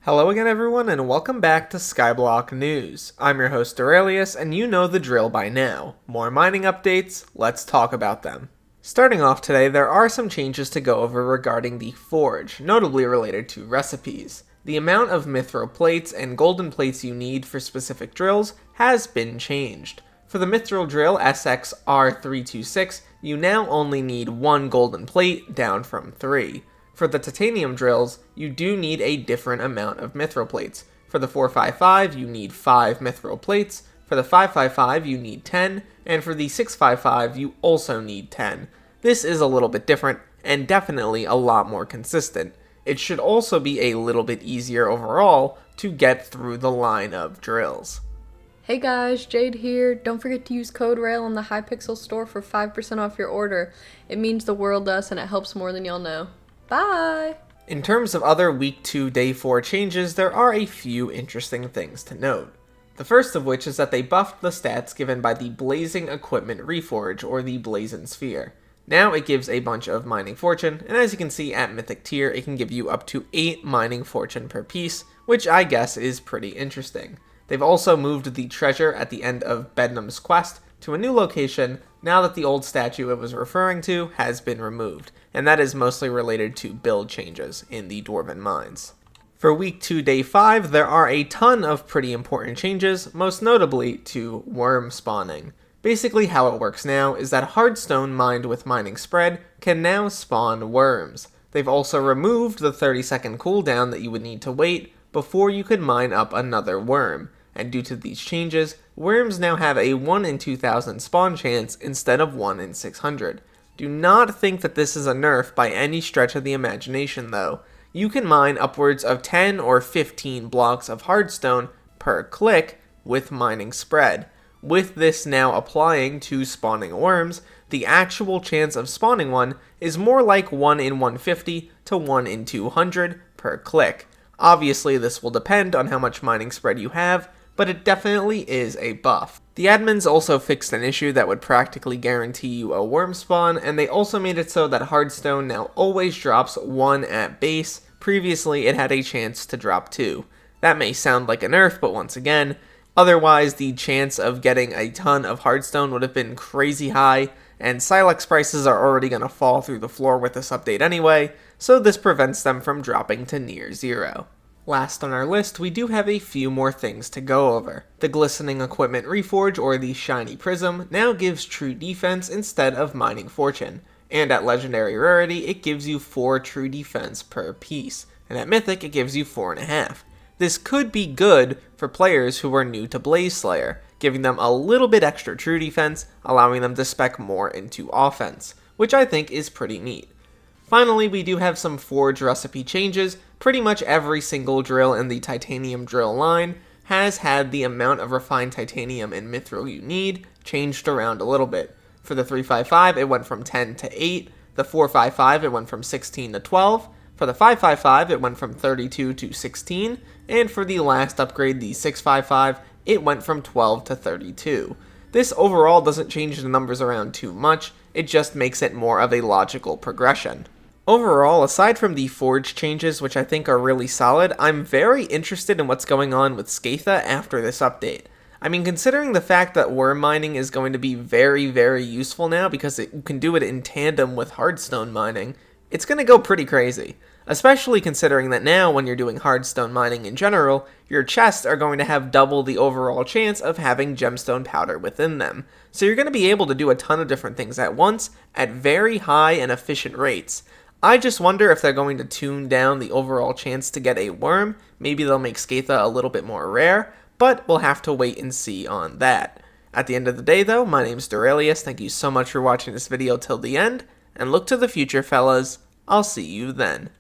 Hello again everyone and welcome back to Skyblock News. I'm your host Derailious and you know the drill by now. More mining updates, let's talk about them. Starting off today, there are some changes to go over regarding the Forge, notably related to recipes. The amount of mithril plates and golden plates you need for specific drills has been changed. For the mithril drill SXR326, you now only need 1 golden plate, down from 3. For the titanium drills, you do need a different amount of mithril plates. For the 455, you need 5 mithril plates. For the 555, you need 10. And for the 655, you also need 10. This is a little bit different, and definitely a lot more consistent. It should also be a little bit easier overall to get through the line of drills. Hey guys, Jade here. Don't forget to use code RAIL in the Hypixel store for 5% off your order. It means the world to us and it helps more than y'all know. Bye! In terms of other Week 2 Day 4 changes, there are a few interesting things to note. The first of which is that they buffed the stats given by the Blazing Equipment Reforge, or the Blazing Sphere. Now it gives a bunch of mining fortune, and as you can see at Mythic tier, it can give you up to 8 mining fortune per piece, which I guess is pretty interesting. They've also moved the treasure at the end of Bednam's quest to a new location now that the old statue it was referring to has been removed, and that is mostly related to build changes in the Dwarven mines. For Week 2 Day 5, there are a ton of pretty important changes, most notably to worm spawning. Basically how it works now is that hardstone mined with mining spread can now spawn worms. They've also removed the 30-second cooldown that you would need to wait before you could mine up another worm. And due to these changes, worms now have a 1 in 2,000 spawn chance instead of 1 in 600. Do not think that this is a nerf by any stretch of the imagination though. You can mine upwards of 10 or 15 blocks of hardstone per click with mining spread. With this now applying to spawning worms, the actual chance of spawning one is more like 1 in 150 to 1 in 200 per click. Obviously this will depend on how much mining spread you have, but it definitely is a buff. The admins also fixed an issue that would practically guarantee you a worm spawn, and they also made it so that hardstone now always drops 1 at base. Previously, it had a chance to drop 2. That may sound like a nerf, but once again, otherwise the chance of getting a ton of hardstone would have been crazy high, and Silex prices are already going to fall through the floor with this update anyway, so this prevents them from dropping to near 0. Last on our list, we do have a few more things to go over. The Glistening Equipment Reforge, or the Shiny Prism, now gives true defense instead of mining fortune, and at Legendary Rarity, it gives you 4 true defense per piece, and at Mythic, it gives you 4.5. This could be good for players who are new to Blaze Slayer, giving them a little bit extra true defense, allowing them to spec more into offense, which I think is pretty neat. Finally, we do have some Forge recipe changes. Pretty much every single drill in the titanium drill line has had the amount of refined titanium and mithril you need changed around a little bit. For the 355, it went from 10 to 8. The 455, it went from 16 to 12. For the 555, it went from 32 to 16. And for the last upgrade, the 655, it went from 12 to 32. This overall doesn't change the numbers around too much, it just makes it more of a logical progression. Overall, aside from the Forge changes, which I think are really solid, I'm very interested in what's going on with Skatha after this update. I mean, considering the fact that worm mining is going to be very, very useful now because you can do it in tandem with hardstone mining, it's going to go pretty crazy. Especially considering that now, when you're doing hardstone mining in general, your chests are going to have double the overall chance of having gemstone powder within them. So you're going to be able to do a ton of different things at once at very high and efficient rates. I just wonder if they're going to tune down the overall chance to get a worm. Maybe they'll make Skatha a little bit more rare, but we'll have to wait and see on that. At the end of the day though, my name's Derailious, thank you so much for watching this video till the end, and look to the future fellas, I'll see you then.